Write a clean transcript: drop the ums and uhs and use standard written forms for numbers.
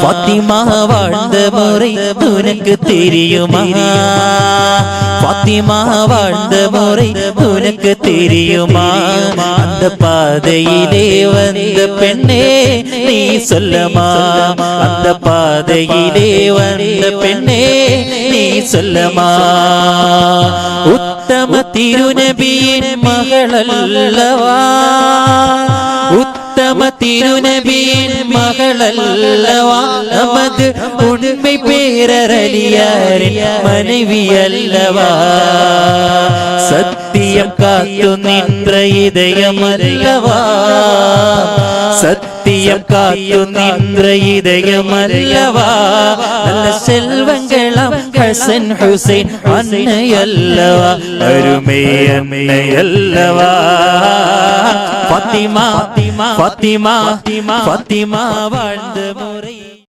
ஃபாத்திமா வாழ்ந்த முறை உனக்கு தெரியுமா? ஃபாத்திமா வாழ்ந்த முறை உனக்கு தெரியுமா? அந்த பாதையிலே வந்த பெண்ணே நீ சொல்லமா? அந்த பாதையிலே வந்த பெண்ணே நீ சொல்லமா? உத்தம திருநபியின் மகளல்லவா? உத்தம திருநபியின் மகளல்லவா? நமது உண்மை பேரறியாரின் மனைவி அல்லவா? சத்தியம் காத்து நின்ற இதயம் அல்லவா? சத்தியம் காத்து நின்ற இதயம் அல்லவா? நல்ல செல்வங்களாம் ஹசன் ஹுசைன் அன்னை அல்லவா? அருமை அன்னை அல்லவா? ஃபாத்திமா ஃபாத்திமா ஃபாத்திமா வாழ்ந்த முறை